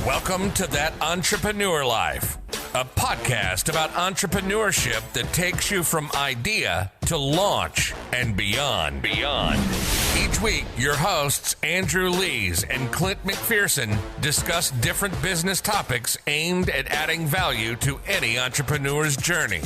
Welcome to That Entrepreneur Life, a podcast about entrepreneurship that takes you from idea to launch and beyond. Each week, your hosts, Andrew Lees and Clint McPherson, discuss different business topics aimed at adding value to any entrepreneur's journey.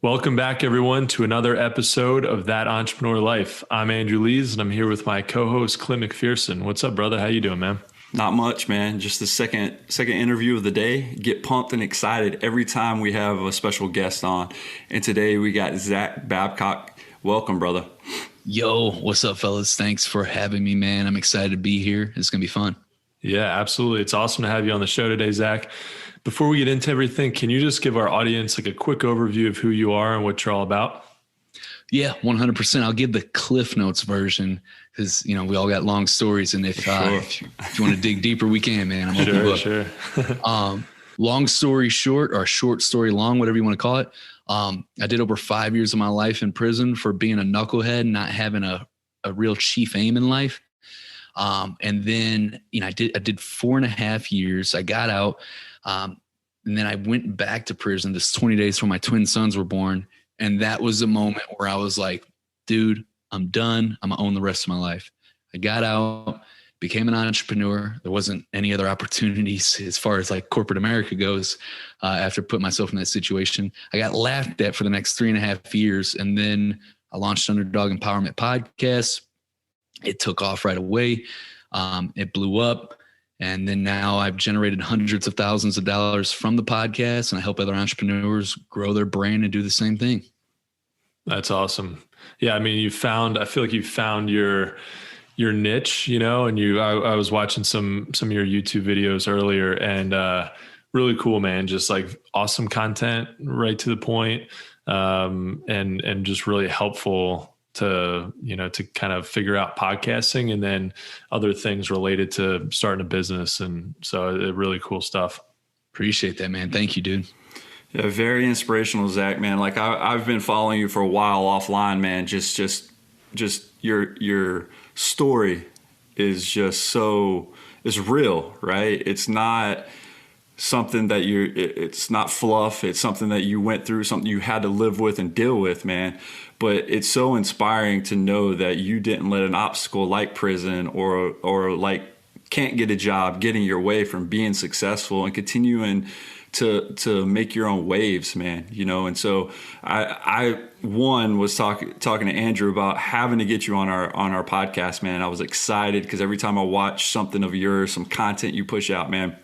Welcome back, everyone, to another episode of That Entrepreneur Life. I'm Andrew Lees, and I'm here with my co-host, Clint McPherson. What's up, brother? How you doing, man? Not much, man. Just the second interview of the day. Get pumped and excited every time we have a special guest on. And today we got Zach Babcock. Welcome, brother. Yo, what's up, fellas? Thanks for having me, man. I'm excited to be here. It's going to be fun. Yeah, absolutely. It's awesome to have you on the show today, Zach. Before we get into everything, can you just give our audience like a quick overview of who you are and what you're all about? Yeah, 100%. I'll give the Cliff Notes version because, you know, we all got long stories. And if you want to dig deeper, we can, man. I'm open book. Sure. Long story short, or short story long, whatever you want to call it. I did over 5 years of my life in prison for being a knucklehead, not having a real chief aim in life. And then, you know, I did 4.5 years. I got out. And then I went back to prison this 20 days before my twin sons were born. And that was the moment where I was like, dude, I'm done. I'm gonna own the rest of my life. I got out, became an entrepreneur. There wasn't any other opportunities as far as like corporate America goes. After putting myself in that situation, I got laughed at for the next 3.5 years. And then I launched Underdog Empowerment podcast. It took off right away. It blew up. And then now I've generated hundreds of thousands of dollars from the podcast, and I help other entrepreneurs grow their brand and do the same thing. That's awesome. Yeah. I mean, I feel like you found your niche, you know, and I was watching some of your YouTube videos earlier, and really cool, man. Just like awesome content, right to the point, and just really helpful to kind of figure out podcasting and then other things related to starting a business. And so really cool stuff. Appreciate that, man. Thank you, dude. Yeah, very inspirational, Zach, man. Like I've been following you for a while offline, man. Just your story is just it's real, right? It's not something that it's not fluff. It's something that you went through, something you had to live with and deal with, man. But it's so inspiring to know that you didn't let an obstacle like prison or like can't get a job getting your way from being successful and continuing to make your own waves, man. You know, and so I was talking to Andrew about having to get you on our podcast, man. I was excited because every time I watch something of yours, some content you push out, man,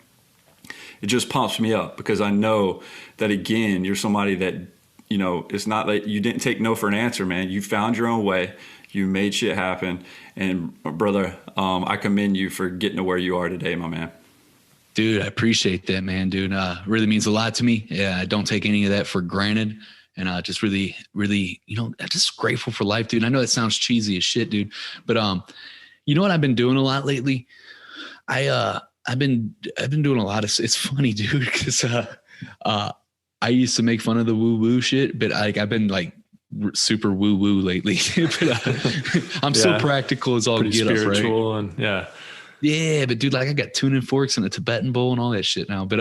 it just pumps me up because I know that, again, you're somebody that, you know, it's not like you didn't take no for an answer, man. You found your own way. You made shit happen. And brother, I commend you for getting to where you are today, my man. Dude, I appreciate that, man, dude. Really means a lot to me. Yeah, I don't take any of that for granted. And just really, really, you know, I'm just grateful for life, dude. I know that sounds cheesy as shit, dude. But you know what I've been doing a lot lately? I've been doing a lot of, it's funny, dude, because I used to make fun of the woo-woo shit, but I've been like super woo-woo lately. But, I'm so practical as all pretty get up, right? And Yeah, but dude, like I got tuning forks and a Tibetan bowl and all that shit now. But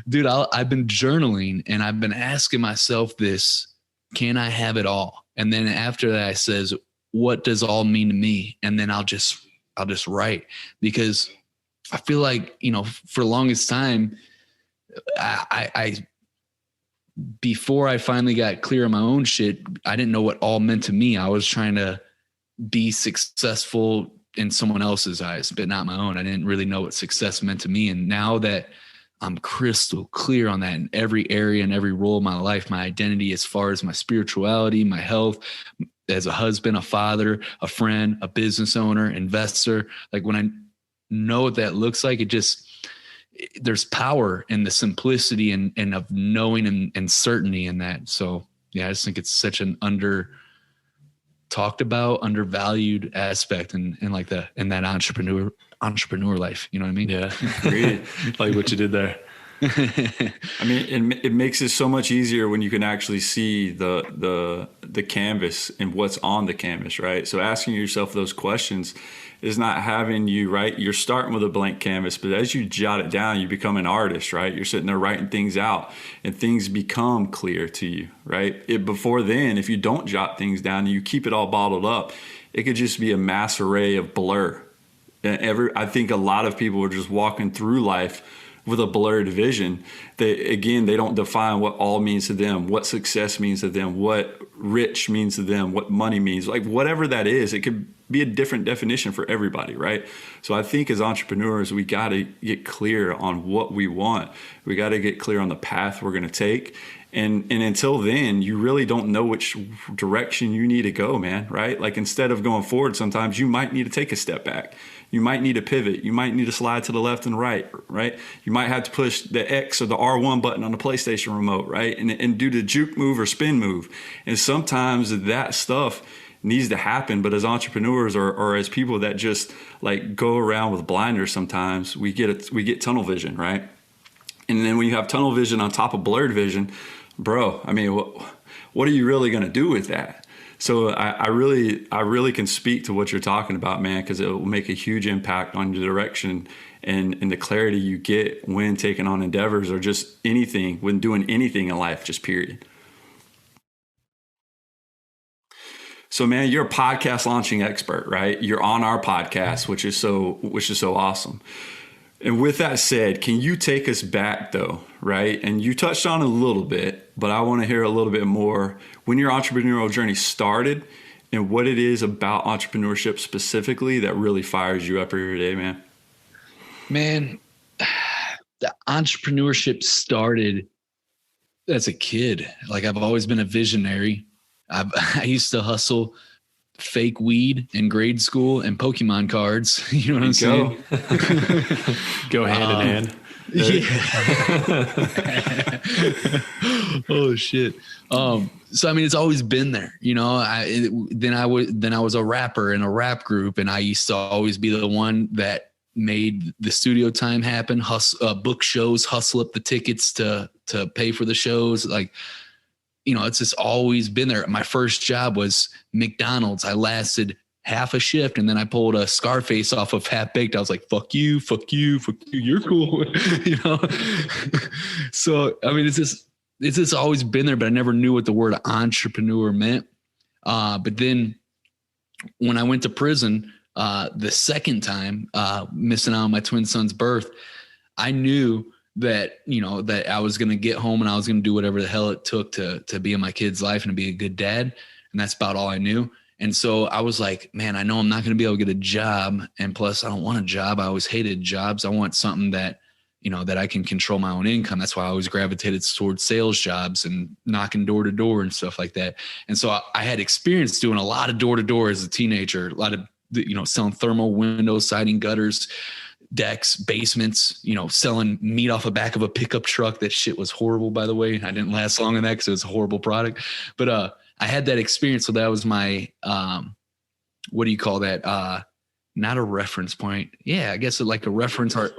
dude, I've been journaling and I've been asking myself this: can I have it all? And then after that, I says, what does all mean to me? And then I'll just write, because I feel like, you know, for the longest time, I before I finally got clear on my own shit, I didn't know what all meant to me. I was trying to be successful in someone else's eyes, but not my own. I didn't really know what success meant to me. And now that I'm crystal clear on that in every area and every role of my life, my identity as far as my spirituality, my health, as a husband, a father, a friend, a business owner, investor, like when I know what that looks like, there's power in the simplicity and of knowing and certainty in that. So yeah, I just think it's such an talked about, undervalued aspect in that entrepreneur life. You know what I mean? Yeah. Like what you did there. I mean, it makes it so much easier when you can actually see the canvas and what's on the canvas, right? So asking yourself those questions is not having you, right? You're starting with a blank canvas, but as you jot it down, you become an artist, right? You're sitting there writing things out and things become clear to you, right? Before then, if you don't jot things down and you keep it all bottled up, it could just be a mass array of blur. I think a lot of people are just walking through life with a blurred vision. They don't define what all means to them, what success means to them, what rich means to them, what money means. Like whatever that is, it could be a different definition for everybody, right? So I think as entrepreneurs, we got to get clear on what we want. We got to get clear on the path we're going to take. And until then, you really don't know which direction you need to go, man, right? Like instead of going forward, sometimes you might need to take a step back. You might need to pivot. You might need to slide to the left and right? You might have to push the X or the R1 button on the PlayStation remote, right? And do the juke move or spin move. And sometimes that stuff needs to happen. But as entrepreneurs or as people that just like go around with blinders, sometimes we get tunnel vision, right? And then when you have tunnel vision on top of blurred vision, bro, I mean, what are you really going to do with that? So I really can speak to what you're talking about, man, because it will make a huge impact on your direction and the clarity you get when taking on endeavors or just anything, when doing anything in life, just period. So, man, you're a podcast launching expert, right? You're on our podcast, which is so awesome. And with that said, can you take us back though, right? And you touched on it a little bit, but I want to hear a little bit more when your entrepreneurial journey started and what it is about entrepreneurship specifically that really fires you up every day, man. Man, the entrepreneurship started as a kid. Like I've always been a visionary. I used to hustle fake weed in grade school and Pokemon cards. You know what I'm saying? Go hand in hand. Yeah. Oh shit. So I mean, it's always been there. You know, then I was a rapper in a rap group, and I used to always be the one that made the studio time happen. Book shows, hustle up the tickets to pay for the shows. Like, you know, it's just always been there. My first job was McDonald's. I lasted half a shift, and then I pulled a Scarface off of Half Baked. I was like, fuck you, you're cool. You know? So, I mean, it's just always been there, but I never knew what the word entrepreneur meant. But then when I went to prison, the second time, missing out on my twin son's birth, I knew that, you know, that I was going to get home and I was going to do whatever the hell it took to be in my kid's life and to be a good dad. And that's about all I knew. And so I was like, man, I know I'm not going to be able to get a job. And plus I don't want a job. I always hated jobs. I want something that, you know, that I can control my own income. That's why I always gravitated towards sales jobs and knocking door to door and stuff like that. And so I had experience doing a lot of door to door as a teenager, a lot of, you know, selling thermal windows, siding, gutters, decks, basements, you know, selling meat off the back of a pickup truck. That shit was horrible, by the way. I didn't last long in that because it was a horrible product. But I had that experience. So that was my, what do you call that? Not a reference point. Yeah, I guess like a reference art.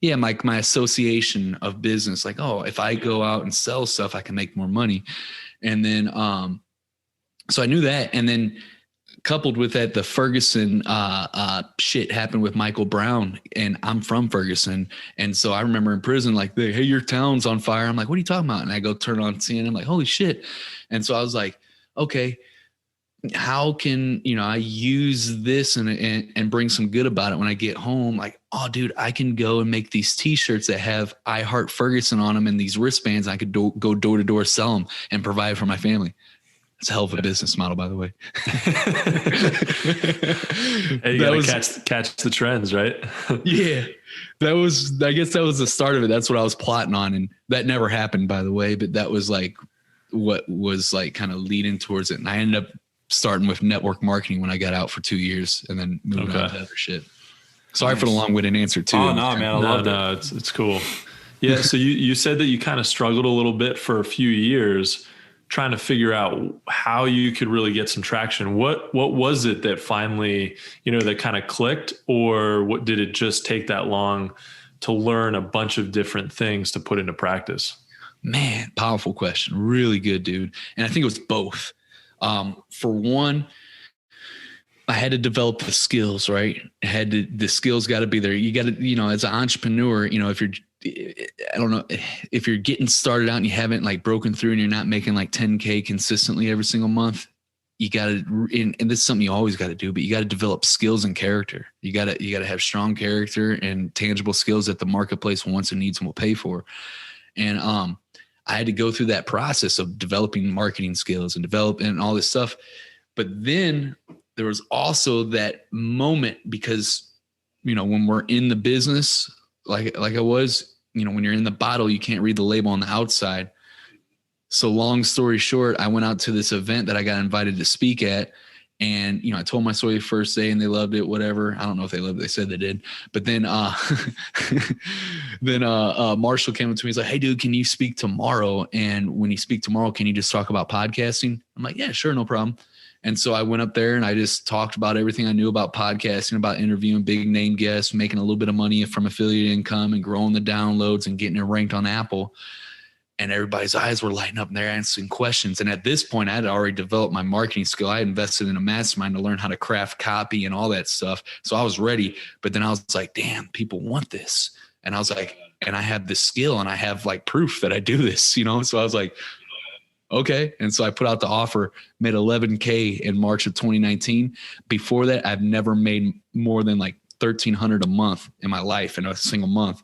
Yeah, my association of business. Like, oh, if I go out and sell stuff, I can make more money. And then, so I knew that. And then coupled with that, the Ferguson shit happened with Michael Brown, and I'm from Ferguson. And so I remember in prison, like, hey, your town's on fire. I'm like, what are you talking about? And I go turn on CNN. I'm like, holy shit. And so I was like, okay, how can, you know, I use this and bring some good about it when I get home? Like, oh, dude, I can go and make these T-shirts that have I Heart Ferguson on them and these wristbands. I could go door to door, sell them, and provide for my family. It's a hell of a business model, by the way. Hey, you gotta catch the trends, right? Yeah, I guess that was the start of it. That's what I was plotting on. And that never happened, by the way, but that was like what was like kind of leading towards it. And I ended up starting with network marketing when I got out for 2 years and then moving on to other shit. Sorry for the long-winded answer too. Oh no, man. I love it. It's cool. Yeah. So you said that you kind of struggled a little bit for a few years trying to figure out how you could really get some traction. What was it that finally, you know, that kind of clicked, or what did it just take that long to learn a bunch of different things to put into practice? Man, powerful question. Really good, dude. And I think it was both. For one, I had to develop the skills, right? The skills got to be there. You got to, as an entrepreneur, I don't know, if you're getting started out and you haven't like broken through and you're not making like 10K consistently every single month, you got to, and this is something you always got to do, but you got to develop skills and character. You got to have strong character and tangible skills that the marketplace wants and needs and will pay for. And, I had to go through that process of developing marketing skills and all this stuff. But then there was also that moment because, when we're in the business, like I was, when you're in the bottle, you can't read the label on the outside. So long story short, I went out to this event that I got invited to speak at. And, I told my story the first day and they loved it, whatever. I don't know if they loved it. They said they did. But then, Marshall came up to me. He's like, "Hey dude, can you speak tomorrow? And when you speak tomorrow, can you just talk about podcasting?" I'm like, "Yeah, sure. No problem." And so I went up there and I just talked about everything I knew about podcasting, about interviewing big name guests, making a little bit of money from affiliate income and growing the downloads and getting it ranked on Apple. And everybody's eyes were lighting up and they're asking questions. And at this point, I had already developed my marketing skill. I invested in a mastermind to learn how to craft copy and all that stuff. So I was ready. But then I was like, damn, people want this. And I was like, and I have this skill and I have like proof that I do this, So I was like, okay. And so I put out the offer, made 11K in March of 2019. Before that, I've never made more than like $1,300 a month in my life in a single month.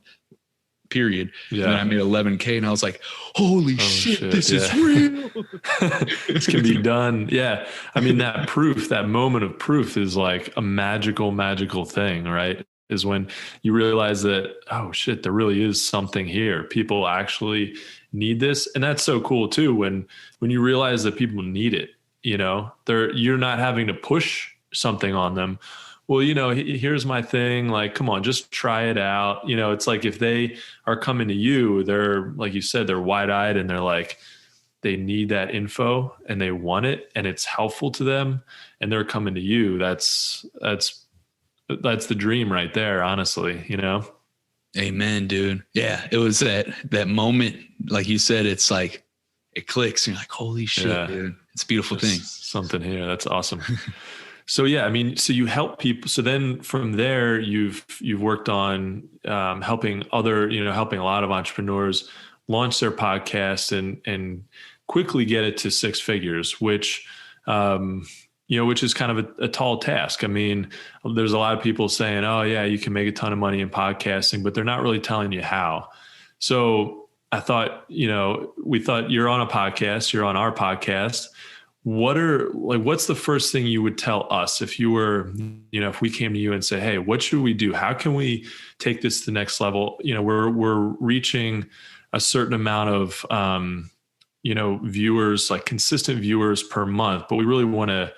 Period. Yeah. And I made 11K and I was like, holy shit, this is real. This can be done. Yeah. I mean, that moment of proof is like a magical thing, right? Is when you realize that, oh shit, there really is something here. People actually need this. And that's so cool too. When you realize that people need it, you're not having to push something on them. Well, here's my thing. Like, come on, just try it out. It's like if they are coming to you, they're, like you said, they're wide-eyed and they're like, they need that info and they want it and it's helpful to them and they're coming to you. That's the dream right there, honestly, Amen, dude. Yeah. It was that moment, like you said, it's like, it clicks and you're like, holy shit, dude. It's a beautiful thing. Something here. That's awesome. So yeah, I mean, so you help people. So then from there, you've worked on helping a lot of entrepreneurs launch their podcast and quickly get it to six figures, which is kind of a tall task. I mean, there's a lot of people saying, "Oh yeah, you can make a ton of money in podcasting," but they're not really telling you how. So I thought, we thought you're on a podcast, you're on our podcast. What's the first thing you would tell us if you were, if we came to you and say, "Hey, what should we do? How can we take this to the next level?" We're reaching a certain amount of, viewers, like consistent viewers per month, but we really want to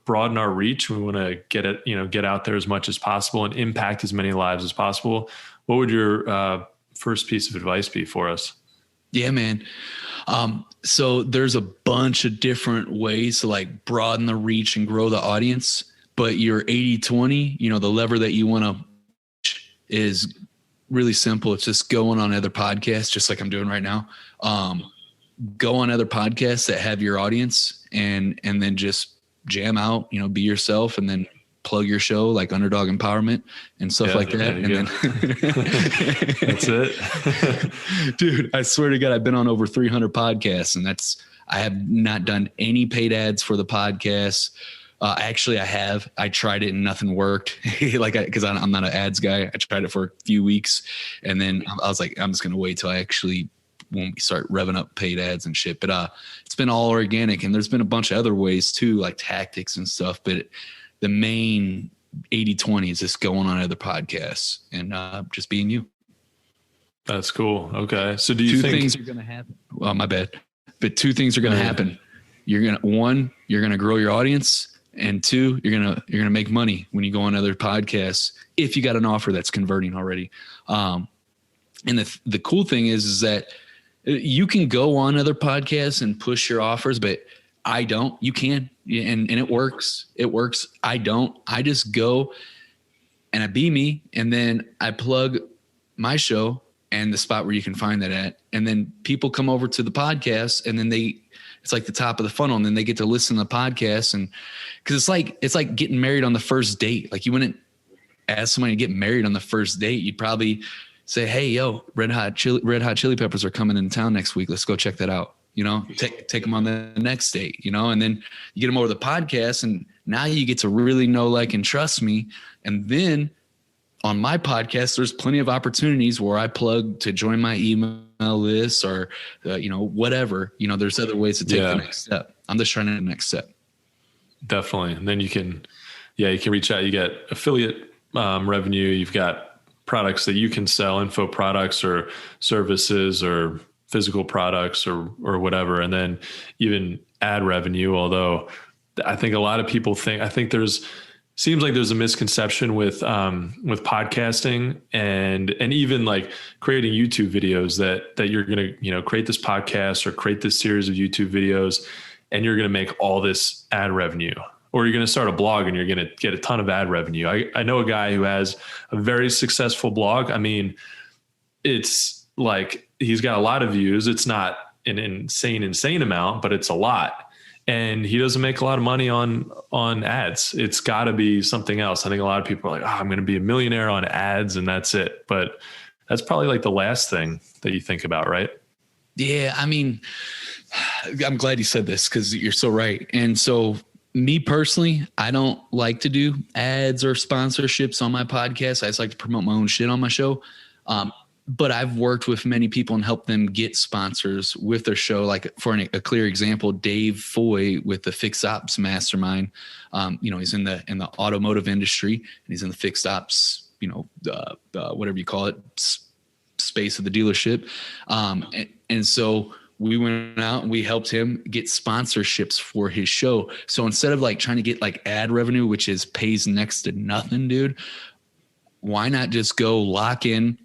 broaden our reach. We want to get out there as much as possible and impact as many lives as possible. What would your first piece of advice be for us? Yeah, man. So there's a bunch of different ways to like broaden the reach and grow the audience, but your 80-20, the lever that you want to is really simple. It's just going on other podcasts, just like I'm doing right now. Go on other podcasts that have your audience and then just jam out, be yourself and then plug your show like Underdog Empowerment and stuff like that. And then that's it. Dude, I swear to God, I've been on over 300 podcasts and I have not done any paid ads for the podcast. Actually I have. I tried it and nothing worked. Cause I'm not an ads guy. I tried it for a few weeks and then I was like, I'm just going to wait till I actually, when we start revving up paid ads and shit. But it's been all organic and there's been a bunch of other ways too, like tactics and stuff. But the main 80-20 is just going on other podcasts and just being you. That's cool. Okay. So do you think two things are going to happen? Well, my bad. But two things are going to happen. You're going to grow your audience, and two, you're going to make money when you go on other podcasts if you got an offer that's converting already. And the cool thing is that you can go on other podcasts and push your offers, but I don't. You can, and it works. It works. I don't. I just go and I be me, and then I plug my show and the spot where you can find that at. And then people come over to the podcast, and then it's like the top of the funnel, and then they get to listen to the podcast. And cause it's like getting married on the first date. Like, you wouldn't ask somebody to get married on the first date. You'd probably say, hey, yo, Red Hot Chili Peppers are coming in town next week. Let's go check that out. You know, take them on the next date, you know, and then you get them over the podcast, and now you get to really know, like, and trust me. And then on my podcast, there's plenty of opportunities where I plug to join my email list or, you know, whatever. You know, there's other ways to take the next step. I'm just trying to the next step. Definitely. And then you can reach out. You get affiliate revenue. You've got products that you can sell, info products or services or physical products or whatever. And then even ad revenue. Although I think a lot of people seems like there's a misconception with podcasting and even like creating YouTube videos that you're going to, you know, create this podcast or create this series of YouTube videos and you're going to make all this ad revenue, or you're going to start a blog and you're going to get a ton of ad revenue. I know a guy who has a very successful blog. I mean, it's like, he's got a lot of views. It's not an insane amount, but it's a lot. And he doesn't make a lot of money on ads. It's got to be something else. I think a lot of people are like, I'm going to be a millionaire on ads and that's it. But that's probably like the last thing that you think about, right? Yeah. I mean, I'm glad you said this because you're so right. And so me personally, I don't like to do ads or sponsorships on my podcast. I just like to promote my own shit on my show. But I've worked with many people and helped them get sponsors with their show. Like, for a clear example, Dave Foy with the Fixed Ops Mastermind. You know, he's in the automotive industry and he's in the fixed ops, you know, whatever you call it, space of the dealership. And so we went out and we helped him get sponsorships for his show. So instead of like trying to get like ad revenue, which pays next to nothing, dude, why not just go lock in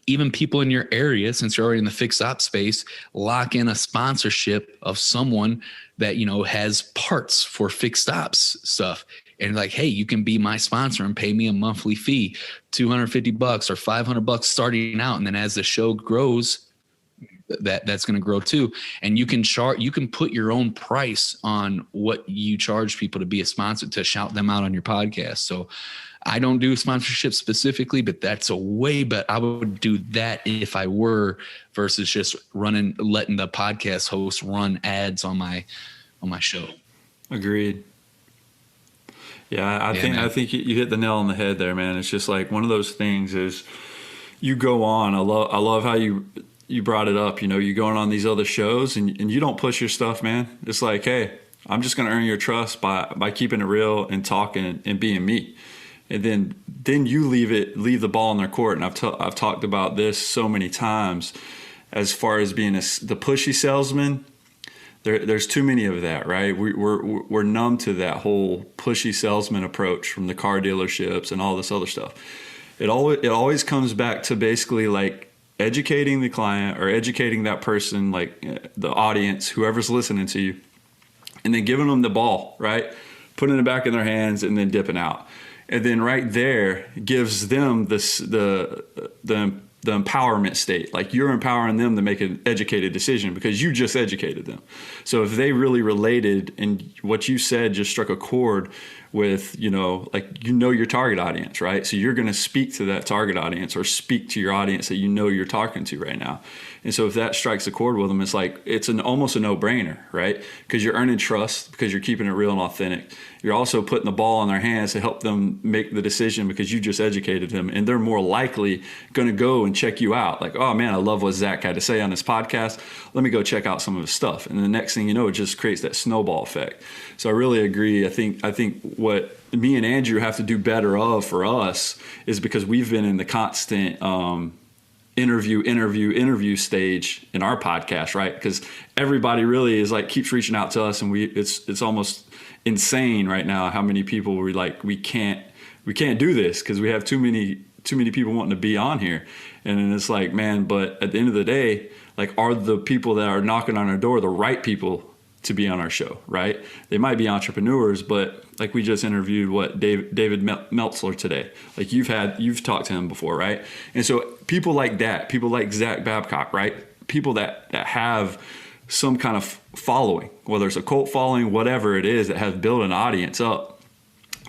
even people in your area, since you're already in the fixed ops space, lock in a sponsorship of someone that, you know, has parts for fixed ops stuff. And like, hey, you can be my sponsor and pay me a monthly fee, $250 or $500 starting out. And then as the show grows, that's going to grow too. And you can put your own price on what you charge people to be a sponsor, to shout them out on your podcast. So I don't do sponsorship specifically, but that's a way, but I would do that if I were, versus just letting the podcast host run ads on my show. Agreed. Yeah. I think you hit the nail on the head there, man. It's just like one of those things is you go on. I love how you brought it up. You know, you're going on these other shows and you don't push your stuff, man. It's like, hey, I'm just going to earn your trust by keeping it real and talking and being me. And then you leave the ball in their court. And I've talked about this so many times as far as being the pushy salesman. There's too many of that, right? We're numb to that whole pushy salesman approach from the car dealerships and all this other stuff. It always comes back to basically like educating the client or educating that person, like the audience, whoever's listening to you, and then giving them the ball, right? Putting it back in their hands and then dipping out. And then right there gives them the empowerment state. Like you're empowering them to make an educated decision because you just educated them. So if they really related and what you said just struck a chord with, your target audience, right? So you're going to speak to that target audience or speak to your audience that you know you're talking to right now. And so if that strikes a chord with them, it's like it's almost a no-brainer, right? Because you're earning trust because you're keeping it real and authentic. You're also putting the ball in their hands to help them make the decision because you just educated them, and they're more likely going to go and check you out. Like, oh man, I love what Zach had to say on this podcast. Let me go check out some of his stuff. And the next thing you know, it just creates that snowball effect. So I really agree. I think what me and Andrew have to do better of for us is because we've been in the constant interview stage in our podcast, right? Because everybody really is like keeps reaching out to us, and it's almost insane right now how many people we can't do this because we have too many people wanting to be on here. And then it's like, man, but at the end of the day, like, are the people that are knocking on our door the right people to be on our show, right? They might be entrepreneurs, but like we just interviewed David Meltzer today. Like you've talked to him before, right? And so people like that, people like Zach Babcock, right? People that have some kind of following, whether it's a cult following, whatever it is, that have built an audience up,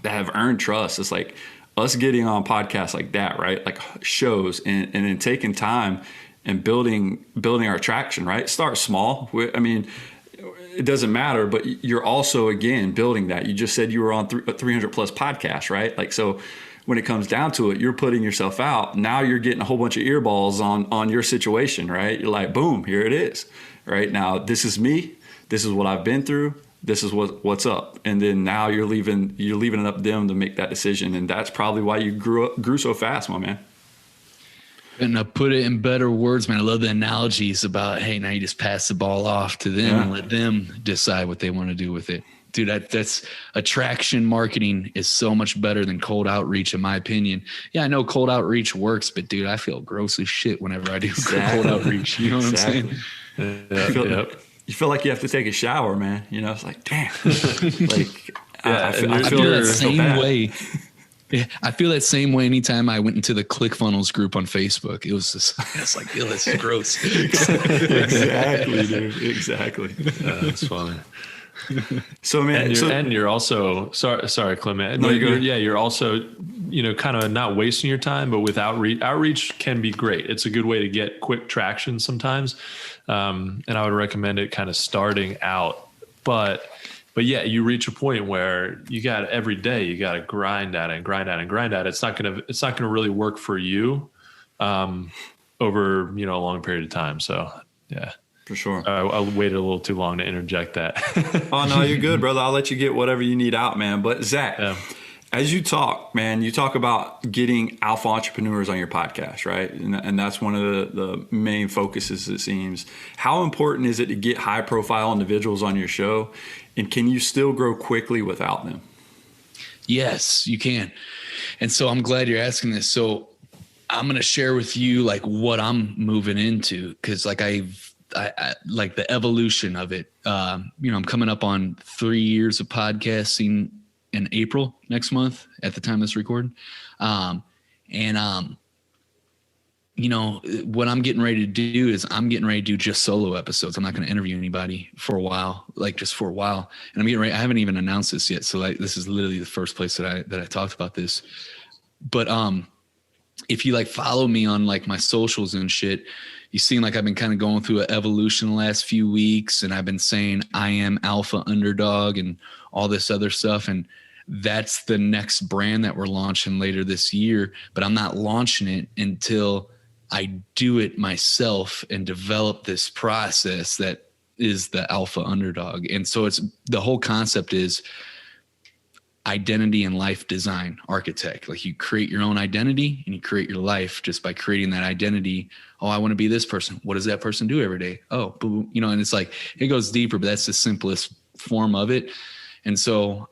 that have earned trust. It's like us getting on podcasts like that, right? Like shows and then taking time and building our traction, right? Start small. I mean, it doesn't matter, but you're also, again, building that. You just said you were on 300 plus podcasts, right? Like, so when it comes down to it, you're putting yourself out. Now you're getting a whole bunch of earballs on your situation, right? You're like, boom, here it is, right? Now, this is me. This is what I've been through. This is what's up. And then now you're leaving it up to them to make that decision. And that's probably why you grew so fast, my man. And I put it in better words, man. I love the analogies about, hey, now you just pass the ball off to them and let them decide what they want to do with it. Dude, that's attraction marketing is so much better than cold outreach, in my opinion. Yeah, I know cold outreach works, but dude, I feel gross as shit whenever I do cold outreach. You know what I'm saying? You feel like you have to take a shower, man. You know, it's like, damn. Like, I feel that same way. Yeah, I feel that same way anytime I went into the ClickFunnels group on Facebook. It was just, it's like, ew, this is gross. Exactly, dude. Exactly. That's funny. So, man, and you're also sorry, Clement. No, you're also, kind of not wasting your time, but with outreach can be great. It's a good way to get quick traction sometimes. And I would recommend it kind of starting out, but yeah, you reach a point where you got every day, you got to grind at it. It's not going to really work for you, over, a long period of time. So yeah. For sure. I waited a little too long to interject that. Oh, no, you're good, brother. I'll let you get whatever you need out, man. But Zach, as you talk, man, you talk about getting alpha entrepreneurs on your podcast, right? And that's one of the main focuses, it seems. How important is it to get high profile individuals on your show? And can you still grow quickly without them? Yes, you can. And so I'm glad you're asking this. So I'm going to share with you like what I'm moving into. Cause like I like the evolution of it. I'm coming up on 3 years of podcasting in April next month at the time of this recording. What I'm getting ready to do is I'm getting ready to do just solo episodes. I'm not going to interview anybody for a while, just for a while. And I'm getting ready. I haven't even announced this yet. So this is literally the first place that I talked about this. But if you follow me on my socials and shit, you seem like I've been kind of going through an evolution the last few weeks, and I've been saying I am Alpha Underdog and all this other stuff. And that's the next brand that we're launching later this year, but I'm not launching it until I do it myself and develop this process that is the Alpha Underdog. And so the whole concept is identity and life design architect. Like you create your own identity and you create your life just by creating that identity. Oh, I want to be this person. What does that person do every day? Oh, boom. And it's like, it goes deeper, but that's the simplest form of it. And so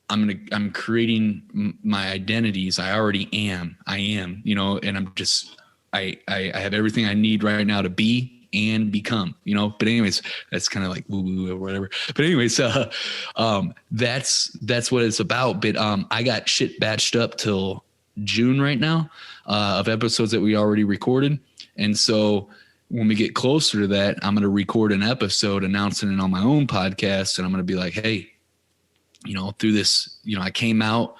I'm creating my identities. I already am, and I'm just, I have everything I need right now to be and become, but anyways, that's kind of like woo woo or whatever. But anyways, that's what it's about. But I got shit batched up till June right now of episodes that we already recorded. And so when we get closer to that, I'm going to record an episode announcing it on my own podcast. And I'm going to be like, hey, through this, I came out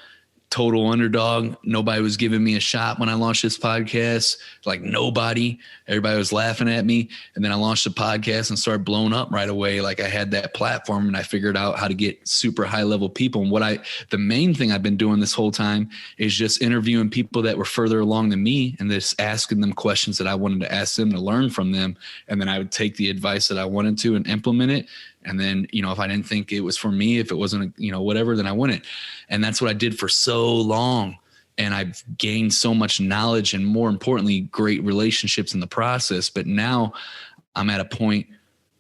total underdog. Nobody was giving me a shot when I launched this podcast. Everybody was laughing at me. And then I launched the podcast and started blowing up right away. I had that platform and I figured out how to get super high level people. And the main thing I've been doing this whole time is just interviewing people that were further along than me and just asking them questions that I wanted to ask them to learn from them. And then I would take the advice that I wanted to and implement it. And then, if I didn't think it was for me, if it wasn't, whatever, then I wouldn't. And that's what I did for so long. And I've gained so much knowledge and, more importantly, great relationships in the process. But now I'm at a point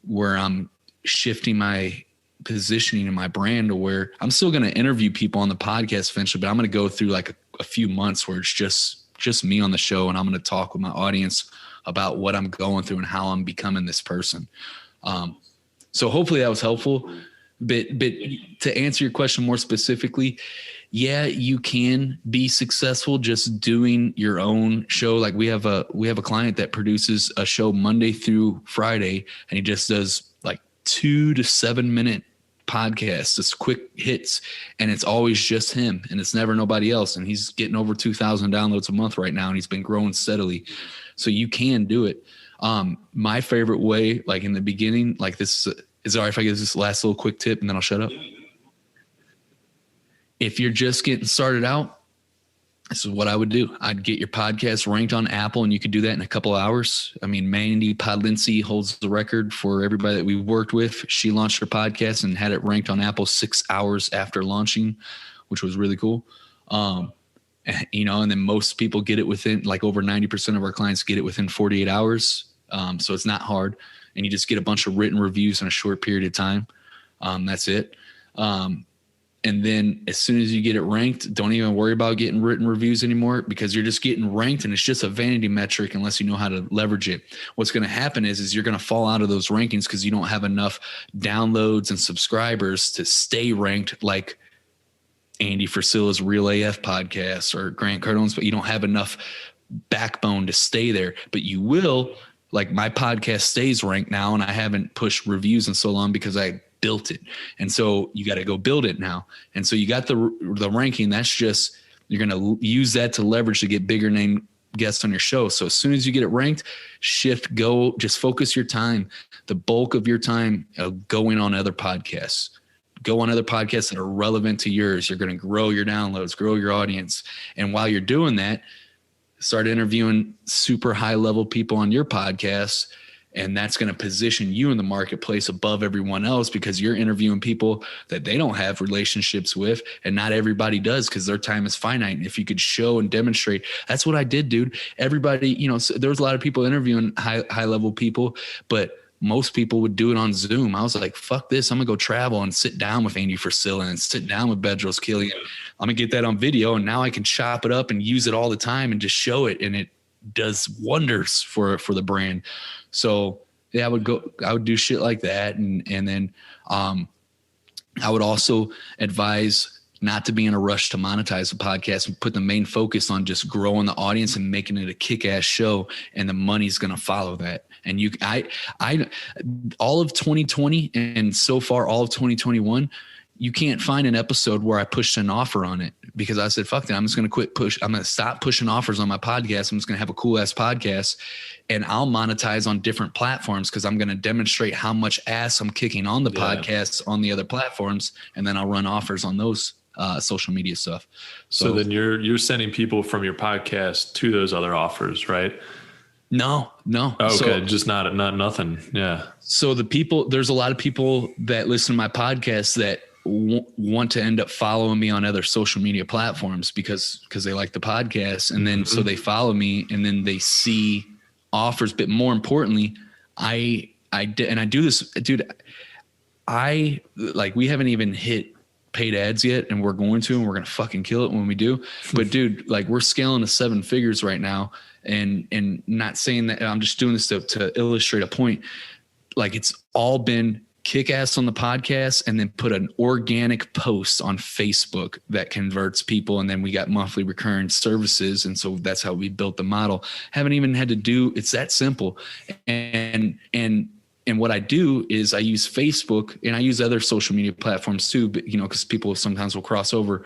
where I'm shifting my positioning and my brand to where I'm still going to interview people on the podcast eventually, but I'm going to go through a few months where it's just me on the show. And I'm going to talk with my audience about what I'm going through and how I'm becoming this person. So hopefully that was helpful. But to answer your question more specifically, yeah, you can be successful just doing your own show. Like we have a client that produces a show Monday through Friday, and he just does like 2 to 7 minute podcasts, just quick hits, and it's always just him, and it's never nobody else. And he's getting over 2,000 downloads a month right now, and he's been growing steadily. So you can do it. My favorite way, like in the beginning, like this is all right if I give this last little quick tip and then I'll shut up. If you're just getting started out, this is what I would do. I'd get your podcast ranked on Apple, and you could do that in a couple of hours. I mean, Mandy Podlindsey holds the record for everybody that we've worked with. She launched her podcast and had it ranked on Apple 6 hours after launching, which was really cool. You know, and then most people get it within, like over 90% of our clients get it within 48 hours. So it's not hard, and you just get a bunch of written reviews in a short period of time. That's it. And then as soon as you get it ranked, don't even worry about getting written reviews anymore, because you're just getting ranked, and it's just a vanity metric unless you know how to leverage it. What's going to happen is you're going to fall out of those rankings because you don't have enough downloads and subscribers to stay ranked, like Andy Frisella's Real AF podcast or Grant Cardone's, but you don't have enough backbone to stay there. But you will, like my podcast stays ranked now, and I haven't pushed reviews in so long because I built it. And so you got to go build it now. And so you got the ranking. That's just, you're going to use that to leverage to get bigger name guests on your show. So as soon as you get it ranked, just focus your time, the bulk of your time going on other podcasts. Go on other podcasts that are relevant to yours. You're going to grow your downloads, grow your audience. And while you're doing that, start interviewing super high level people on your podcast. And that's going to position you in the marketplace above everyone else, because you're interviewing people that they don't have relationships with, and not everybody does, because their time is finite. And if you could show and demonstrate, that's what I did, dude. Everybody, you know, there was a lot of people interviewing high level people, but most people would do it on Zoom. I was like, fuck this. I'm gonna go travel and sit down with Andy Frisella and sit down with Bedros Killian. I'm gonna get that on video, and now I can chop it up and use it all the time and just show it. And it does wonders for the brand. So yeah, I would do shit like that. And then I would also advise not to be in a rush to monetize the podcast, and put the main focus on just growing the audience and making it a kick-ass show, and the money's going to follow that. And all of 2020 and so far all of 2021, you can't find an episode where I pushed an offer on it, because I said, fuck that. I'm just going to I'm going to stop pushing offers on my podcast. I'm just going to have a cool ass podcast, and I'll monetize on different platforms, because I'm going to demonstrate how much ass I'm kicking on the podcasts on the other platforms. And then I'll run offers on those social media stuff. So then you're sending people from your podcast to those other offers, right? No. Oh, okay. So, just not nothing. Yeah. So there's a lot of people that listen to my podcast that want to end up following me on other social media platforms because they like the podcast. And then, so they follow me, and then they see offers. But more importantly, I do this, dude. We haven't even hit paid ads yet, and we're going to fucking kill it when we do. But dude, like, we're scaling to 7 figures right now. And not saying that, I'm just doing this to illustrate a point. Like, it's all been kick ass on the podcast, and then put an organic post on Facebook that converts people. And then we got monthly recurring services. And so that's how we built the model. Haven't even had to do, it's that simple. And what I do is I use Facebook, and I use other social media platforms too, but, you know, because people sometimes will cross over.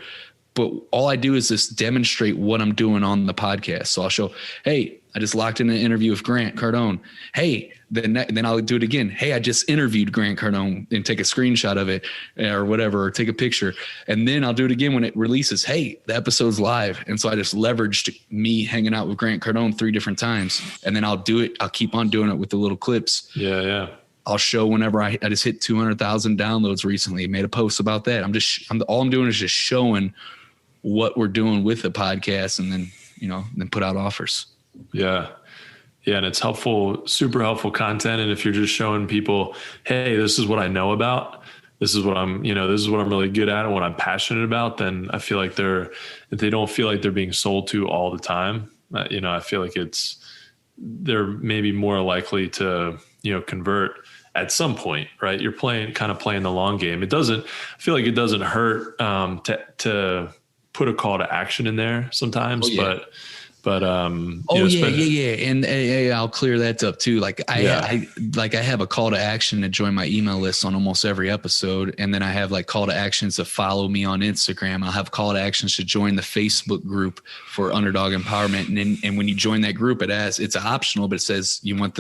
But all I do is just demonstrate what I'm doing on the podcast. So I'll show, hey, I just locked in an interview with Grant Cardone. Hey, then I'll do it again. Hey, I just interviewed Grant Cardone, and take a screenshot of it or whatever, or take a picture. And then I'll do it again when it releases. Hey, the episode's live. And so I just leveraged me hanging out with Grant Cardone 3 different times. And then I'll do it. I'll keep on doing it with the little clips. Yeah. I'll show whenever I just hit 200,000 downloads recently, made a post about that. All I'm doing is just showing what we're doing with the podcast, and then, you know, then put out offers. Yeah. And it's helpful, super helpful content. And if you're just showing people, hey, this is what I know about, this is what I'm really good at and what I'm passionate about, then I feel like if they don't feel like they're being sold to all the time, I feel like they're maybe more likely to, convert. at some point, right? You're playing the long game. I feel like it doesn't hurt to put a call to action in there sometimes, but and I'll clear that up too. Like I have a call to action to join my email list on almost every episode, and then I have like call to actions to follow me on Instagram. I'll have call to actions to join the Facebook group for Underdog Empowerment, and when you join that group, it's optional, but it says you want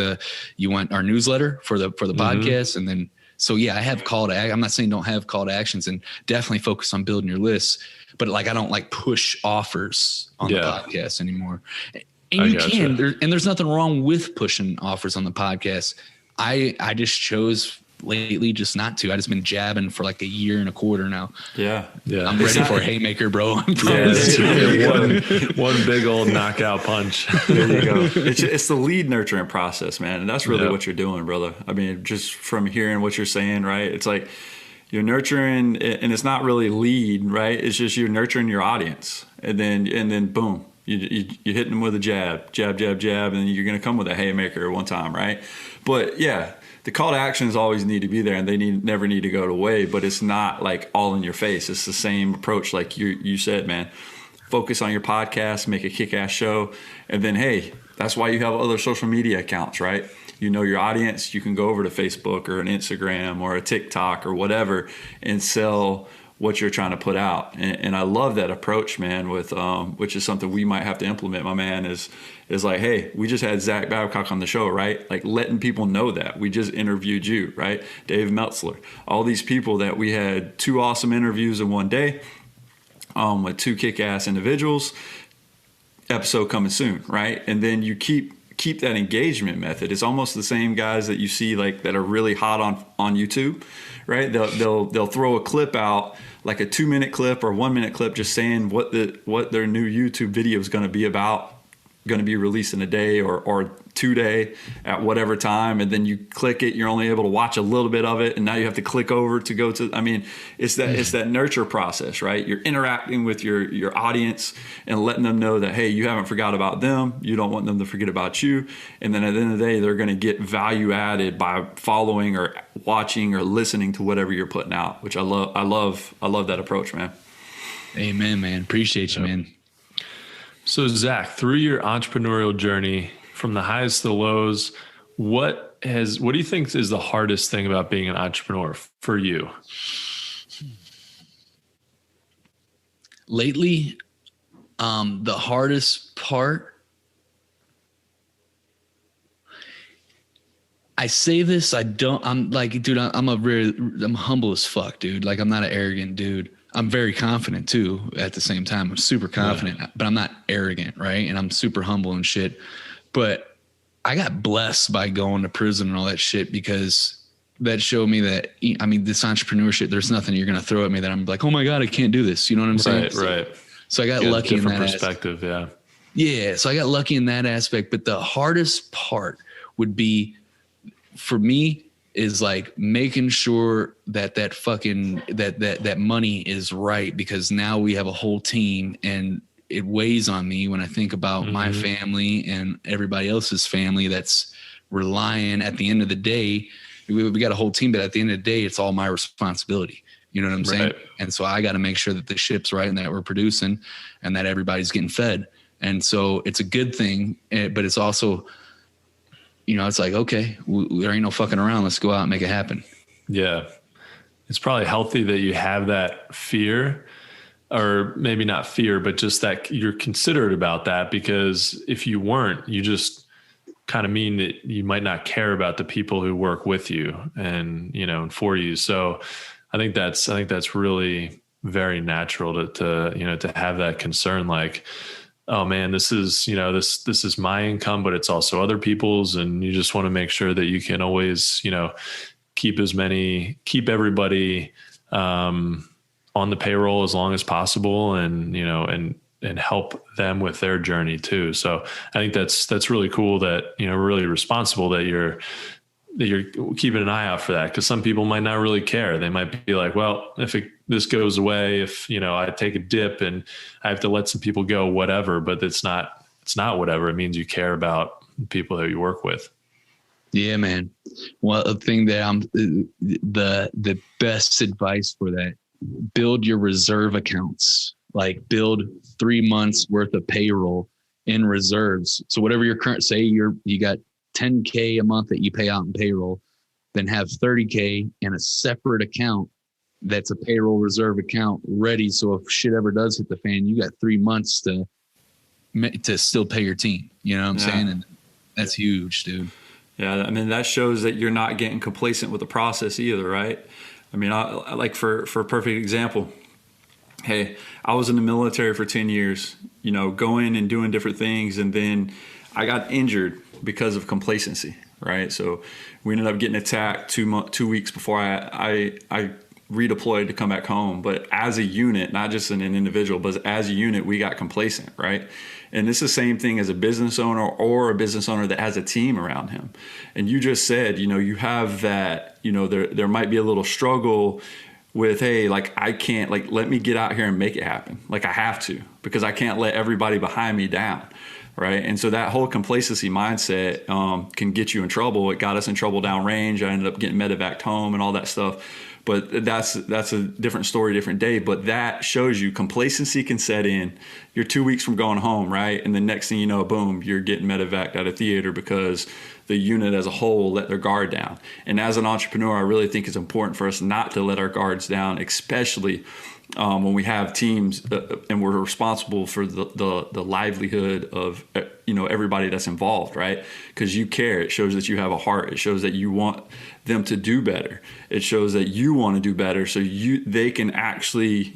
our newsletter for the podcast, and then I have call to action. I'm not saying don't have call to actions, and definitely focus on building your lists. But like, I don't like push offers on the podcast anymore. And there's nothing wrong with pushing offers on the podcast. I just chose lately just not to. I just been jabbing for like a year and a quarter now. Yeah. I'm ready for a haymaker, bro. One big old knockout punch. There you go. It's the lead nurturing process, man. And that's really what you're doing, brother. I mean, just from hearing what you're saying, right? It's like, you're nurturing, and it's not really lead, right? It's just you're nurturing your audience, and then boom, you're hitting them with a jab, and then you're going to come with a haymaker one time, right? But yeah, the call to actions always need to be there, and they never need to go away. But it's not like all in your face. It's the same approach, like you said, man. Focus on your podcast, make a kick-ass show, and then hey, that's why you have other social media accounts, right? You know your audience, you can go over to Facebook or an Instagram or a TikTok or whatever and sell what you're trying to put out. And I love that approach, man, with which is something we might have to implement, my man, is like, hey, we just had Zach Babcock on the show, right? Like letting people know that. We just interviewed you, right? Dave Meltzler. All these people that we had 2 awesome interviews in one day with 2 kick-ass individuals. Episode coming soon, right? And then you keep that engagement method. It's almost the same guys that you see like that are really hot on YouTube, right? They'll throw a clip out, like a 2-minute clip or 1-minute clip, just saying what their new YouTube video is going to be about, going to be released in a day or 2 day at whatever time, and then you click it, you're only able to watch a little bit of it, and now you have to click over to go to, I mean, it's that nurture process, right? You're interacting with your audience and letting them know that, hey, you haven't forgot about them, you don't want them to forget about you, and then at the end of the day, they're going to get value added by following or watching or listening to whatever you're putting out, which I love that approach, man. Amen, man. Appreciate you, man. So Zach, through your entrepreneurial journey, from the highs to the lows, what do you think is the hardest thing about being an entrepreneur for you? Lately, the hardest part, I say this, I'm like, dude, I'm humble as fuck, dude. Like, I'm not an arrogant dude. I'm very confident too. At the same time, I'm super confident, but I'm not arrogant, right? And I'm super humble and shit. But I got blessed by going to prison and all that shit, because that showed me that, I mean, this entrepreneurship, there's nothing you're going to throw at me that I'm like, oh my God, I can't do this. You know what I'm saying? Right. So I got lucky in that perspective. Aspect. Yeah. So I got lucky in that aspect. But the hardest part would be for me is like making sure that that money is right, because now we have a whole team, and it weighs on me when I think about my family and everybody else's family that's relying. At the end of the day, we got a whole team, but at the end of the day, it's all my responsibility. You know what I'm saying? And so I got to make sure that the ship's right and that we're producing and that everybody's getting fed. And so it's a good thing, but it's also, you know, it's like, okay, there ain't no fucking around. Let's go out and make it happen. Yeah. It's probably healthy that you have that fear, or maybe not fear, but just that you're considerate about that, because if you weren't, you just kind of mean that you might not care about the people who work with you and, you know, and for you. So I think that's really very natural to have that concern. Like, oh man, this is my income, but it's also other people's. And you just want to make sure that you can always, you know, keep everybody, on the payroll as long as possible, and, you know, and help them with their journey too. So I think that's really cool that, you know, really responsible that you're keeping an eye out for that. Because some people might not really care. They might be like, well, if this goes away, if, you know, I take a dip and I have to let some people go, whatever, but it's not whatever. It means you care about people that you work with. Yeah, man. Well, the thing that the best advice for that, build your reserve accounts, like build 3 months worth of payroll in reserves. So whatever your current, say you got 10K a month that you pay out in payroll, then have 30K in a separate account that's a payroll reserve account ready. So if shit ever does hit the fan, you got 3 months to still pay your team. You know what I'm saying? And that's huge, dude. Yeah, I mean, that shows that you're not getting complacent with the process either, right? I mean, I like for a perfect example, hey, I was in the military for 10 years, going and doing different things, and then I got injured because of complacency, right? So we ended up getting attacked 2 weeks before I redeployed to come back home. But as a unit, not just an individual, but as a unit, we got complacent, right? And it's the same thing as a business owner or a business owner that has a team around him. And you just said, you have that, there might be a little struggle with, hey, like, I can't, like, let me get out here and make it happen. Like, I have to, because I can't let everybody behind me down. Right. And so that whole complacency mindset can get you in trouble. It got us in trouble downrange. I ended up getting medevaced home and all that stuff. But that's a different story, different day. But that shows you complacency can set in. You're 2 weeks from going home, right? And the next thing you know, boom, you're getting medevaced out of theater because the unit as a whole let their guard down. And as an entrepreneur, I really think it's important for us not to let our guards down, especially when we have teams and we're responsible for the livelihood of everybody that's involved, right? Because you care. It shows that you have a heart. It shows that you want them to do better. It shows that you want to do better, so they can actually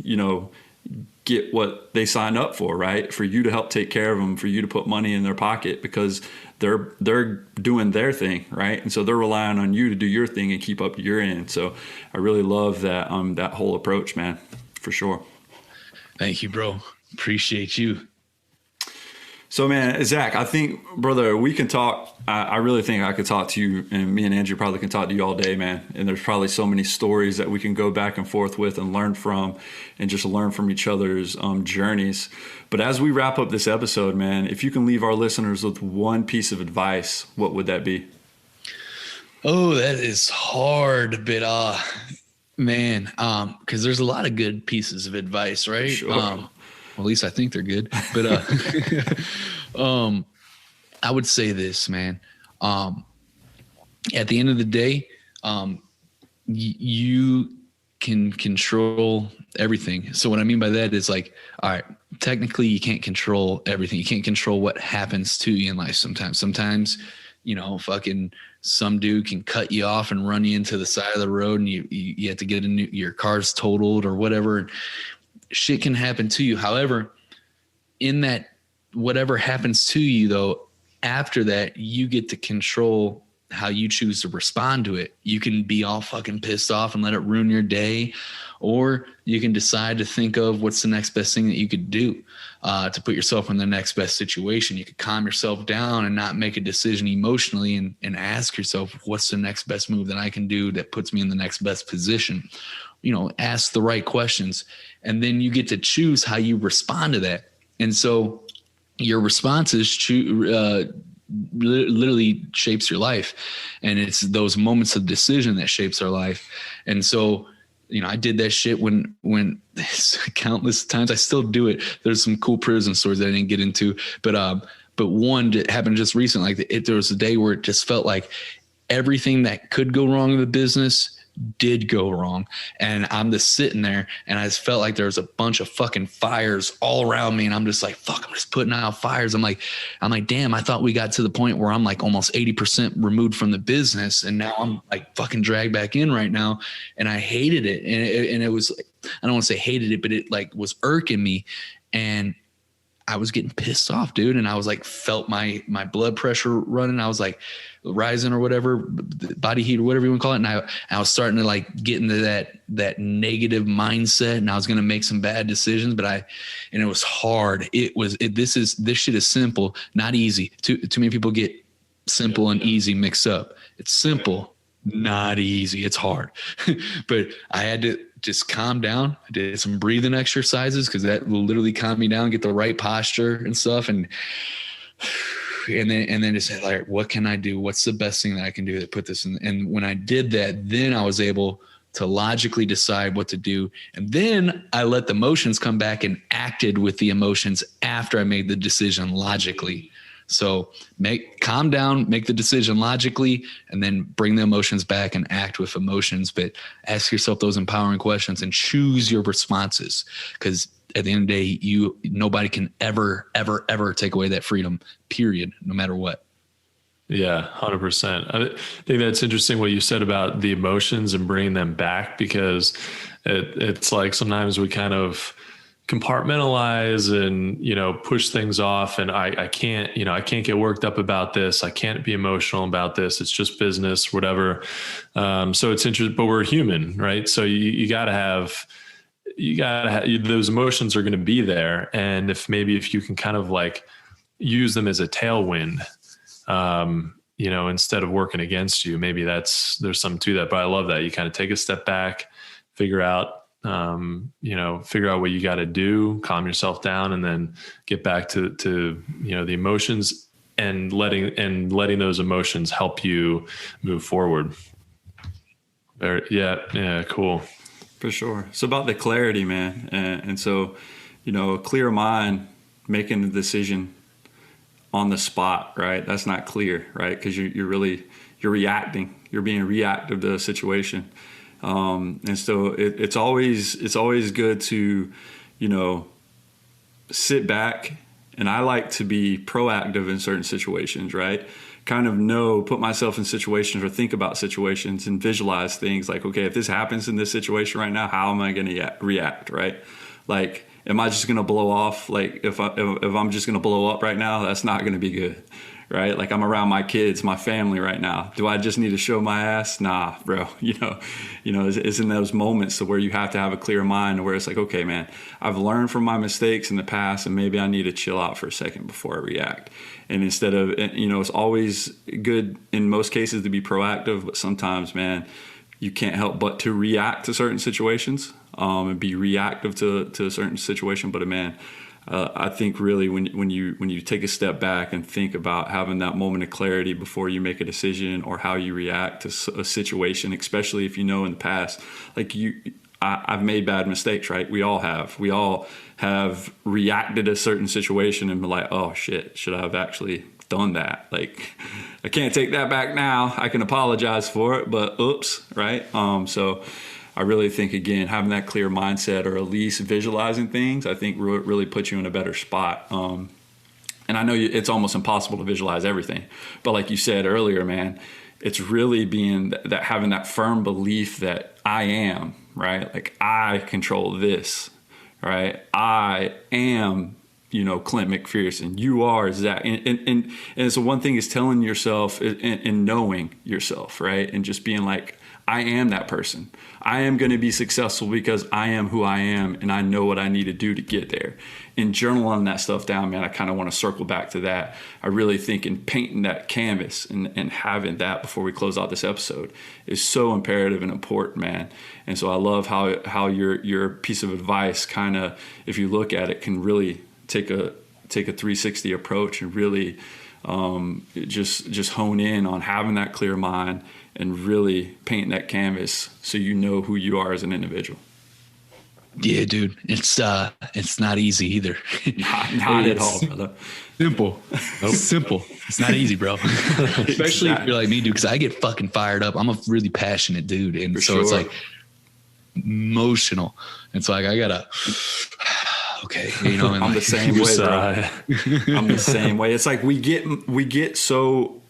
get what they signed up for, right? For you to help take care of them, for you to put money in their pocket, because they're doing their thing, right? And so they're relying on you to do your thing and keep up your end. So I really love that that whole approach, man. For sure. Thank you, bro. Appreciate you. So, man, Zach, I think, brother, we can talk. I really think I could talk to you, and me and Andrew probably can talk to you all day, man. And there's probably so many stories that we can go back and forth with and learn from, and just learn from each other's journeys. But as we wrap up this episode, man, if you can leave our listeners with one piece of advice, what would that be? Oh, that is hard, but man, because there's a lot of good pieces of advice, right? Sure. Well, at least I think they're good. But I would say this, man. At the end of the day, you can control everything. So what I mean by that is, like, all right, technically you can't control everything. You can't control what happens to you in life sometimes. Sometimes, fucking some dude can cut you off and run you into the side of the road, and you have to get your car's totaled or whatever. Shit can happen to you. However, in that, whatever happens to you, though, after that, you get to control how you choose to respond to it. You can be all fucking pissed off and let it ruin your day, or you can decide to think of what's the next best thing that you could do to put yourself in the next best situation. You could calm yourself down and not make a decision emotionally, and ask yourself, what's the next best move that I can do that puts me in the next best position? Ask the right questions, and then you get to choose how you respond to that. And so your responses literally shapes your life, and it's those moments of decision that shapes our life. And so, I did that shit when countless times. I still do it. There's some cool prison stories that I didn't get into, but one that happened just recently. There was a day where it just felt like everything that could go wrong in the business did go wrong. And I'm just sitting there, and I just felt like there was a bunch of fucking fires all around me. And I'm just like, fuck, I'm just putting out fires. I'm like, damn, I thought we got to the point where I'm like almost 80% removed from the business. And now I'm like fucking dragged back in right now. And I hated it. And it was, I don't want to say hated it, but it like was irking me. And I was getting pissed off, dude. And I was like, felt my blood pressure running. I was like rising or whatever, body heat or whatever you want to call it. And I was starting to like get into that negative mindset, and I was going to make some bad decisions, and it was hard. This shit is simple, not easy. Too many people get simple and easy mixed up. It's simple, not easy. It's hard. But I had to just calm down. I did some breathing exercises, because that will literally calm me down, get the right posture and stuff. And and then just say, like, what can I do? What's the best thing that I can do to put this in? And when I did that, then I was able to logically decide what to do. And then I let the emotions come back and acted with the emotions after I made the decision logically. So calm down, make the decision logically, and then bring the emotions back and act with emotions. But ask yourself those empowering questions and choose your responses. Because at the end of the day, nobody can ever, ever, ever take away that freedom, period, no matter what. Yeah, 100%. I think that's interesting what you said about the emotions and bringing them back, because it's like sometimes we kind of compartmentalize and, push things off. And I can't get worked up about this. I can't be emotional about this. It's just business, whatever. So it's interesting, but we're human, right? So you gotta have those emotions are going to be there. And if you can kind of like use them as a tailwind, instead of working against you, maybe there's something to that. But I love that you kind of take a step back, figure out what you got to do, calm yourself down, and then get back to the emotions and letting those emotions help you move forward. Yeah. Cool. For sure. It's about the clarity, man. And so, a clear mind making the decision on the spot, right? That's not clear, right? Because you're reacting. You're being reactive to the situation. And so it's always good to, sit back. And I like to be proactive in certain situations, right? Kind of put myself in situations or think about situations and visualize things like, okay, if this happens in this situation right now, how am I going to react, right? Like, am I just going to blow off? Like, if I'm just going to blow up right now, that's not going to be good, right? Like, I'm around my kids, my family right now. Do I just need to show my ass? Nah, bro. It's in those moments where you have to have a clear mind, where it's like, okay, man, I've learned from my mistakes in the past, and maybe I need to chill out for a second before I react. And instead of, it's always good in most cases to be proactive, but sometimes, man, you can't help but to react to certain situations, and be reactive to a certain situation. But man, I think really when you take a step back and think about having that moment of clarity before you make a decision or how you react to a situation, especially if in the past, like I've made bad mistakes, right? We all have reacted to a certain situation and been like, oh shit, should I have actually done that? Like, I can't take that back now. I can apologize for it, but oops, right? So I really think, again, having that clear mindset, or at least visualizing things, I think really puts you in a better spot. And I know it's almost impossible to visualize everything, but like you said earlier, man, it's really being that having that firm belief that I am, right? Like, I control this, right? I am, Clint McPherson. You are Zach. And so one thing is telling yourself and knowing yourself, right? And just being like, I am that person. I am going to be successful because I am who I am, and I know what I need to do to get there. And journaling that stuff down, man, I kind of want to circle back to that. I really think in painting that canvas and having that before we close out this episode is so imperative and important, man. And so I love how your piece of advice kind of, if you look at it, can really take a 360 approach and really just hone in on having that clear mind and really painting that canvas so you know who you are as an individual. Yeah, dude, it's not easy either. Not at all, brother. Simple. Simple. It's not easy, bro. Especially if you're like me, dude, because I get fucking fired up. I'm a really passionate dude. And so it's like emotional. And so like I gotta okay, and I'm the same way, bro. I'm the same way. It's like we get so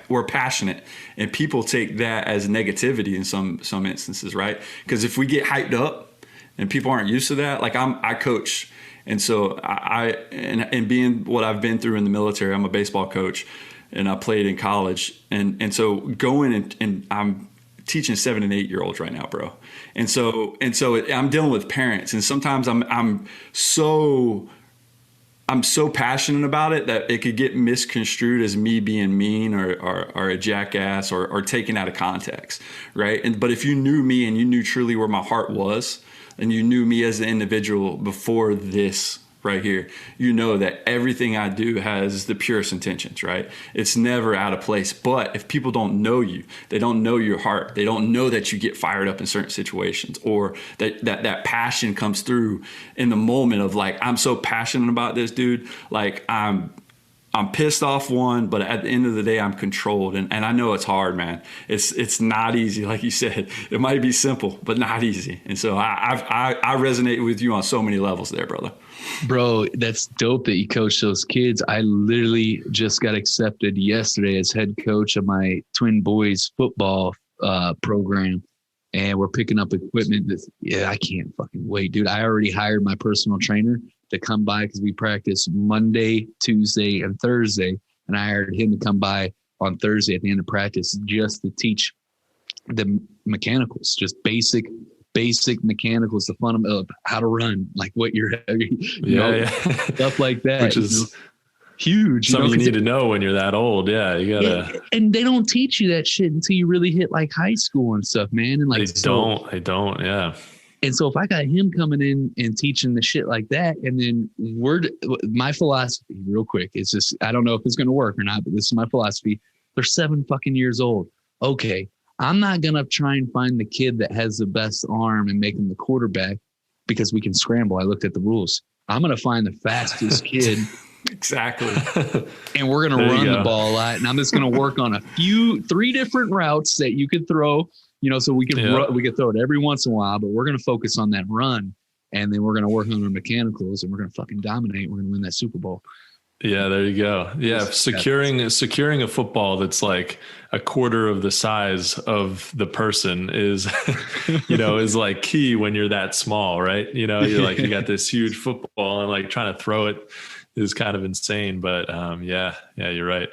we're passionate, and people take that as negativity in some instances, right? Because if we get hyped up and people aren't used to that, like I coach, and so and being what I've been through in the military, I'm a baseball coach, and I played in college, and so going and I'm teaching 7 and 8 year olds right now, bro. And so I'm dealing with parents, and sometimes I'm so passionate about it that it could get misconstrued as me being mean or a jackass or taken out of context, right? But if you knew me and you knew truly where my heart was, and you knew me as an individual before this right here, you know that everything I do has the purest intentions, right? It's never out of place. But if people don't know you, they don't know your heart, they don't know that you get fired up in certain situations, or that passion comes through in the moment of like, I'm so passionate about this, dude. Like I'm pissed off, but at the end of the day, I'm controlled. And I know it's hard, man. It's not easy. Like you said, it might be simple, but not easy. And so I resonate with you on so many levels there, brother. Bro, that's dope that you coach those kids. I literally just got accepted yesterday as head coach of my twin boys football program. And we're picking up equipment. I can't fucking wait, dude. I already hired my personal trainer to come by because we practice Monday, Tuesday, and Thursday. And I hired him to come by on Thursday at the end of practice just to teach the mechanicals, just basic mechanicals, the fundamental of how to run, like what you're, stuff like that. Which is huge. Something you need to know when you're that old. Yeah, you gotta. And they don't teach you that shit until you really hit like high school and stuff, man. And like they don't. Yeah. And so if I got him coming in and teaching the shit like that, and then my philosophy real quick, it's just, I don't know if it's going to work or not, but this is my philosophy. They're 7 fucking years old. Okay. I'm not going to try and find the kid that has the best arm and make him the quarterback because we can scramble. I looked at the rules. I'm going to find the fastest kid. Exactly. And we're going to run the ball a lot. And I'm just going to work on 3 different routes that you could throw, so we can we could throw it every once in a while, but we're going to focus on that run. And then we're going to work on our mechanicals and we're going to fucking dominate. We're going to win that Super Bowl. Yeah, there you go. Yeah, securing a football that's like a quarter of the size of the person is, is like key when you're that small, right? You're like, you got this huge football and like trying to throw it is kind of insane. But yeah, you're right.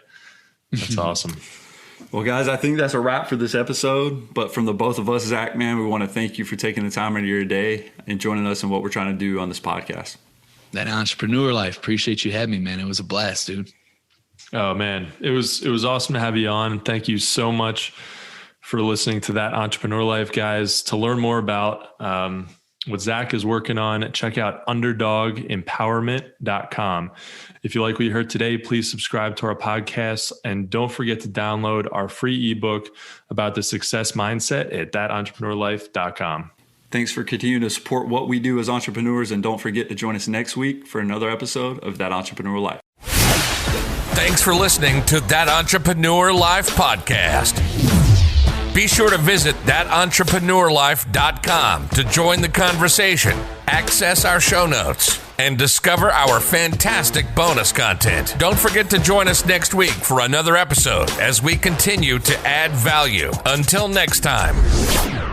That's awesome. Well, guys, I think that's a wrap for this episode. But from the both of us, Zach, man, we want to thank you for taking the time out of your day and joining us in what we're trying to do on this podcast. That entrepreneur life. Appreciate you having me, man. It was a blast, dude. Oh man, it was awesome to have you on. Thank you so much for listening to That Entrepreneur Life, guys. To learn more about what Zach is working on, check out underdogempowerment.com. If you like what you heard today, please subscribe to our podcast and don't forget to download our free ebook about the success mindset at thatentrepreneurlife.com. Thanks for continuing to support what we do as entrepreneurs, and don't forget to join us next week for another episode of That Entrepreneur Life. Thanks for listening to That Entrepreneur Life podcast. Be sure to visit thatentrepreneurlife.com to join the conversation, access our show notes, and discover our fantastic bonus content. Don't forget to join us next week for another episode as we continue to add value. Until next time.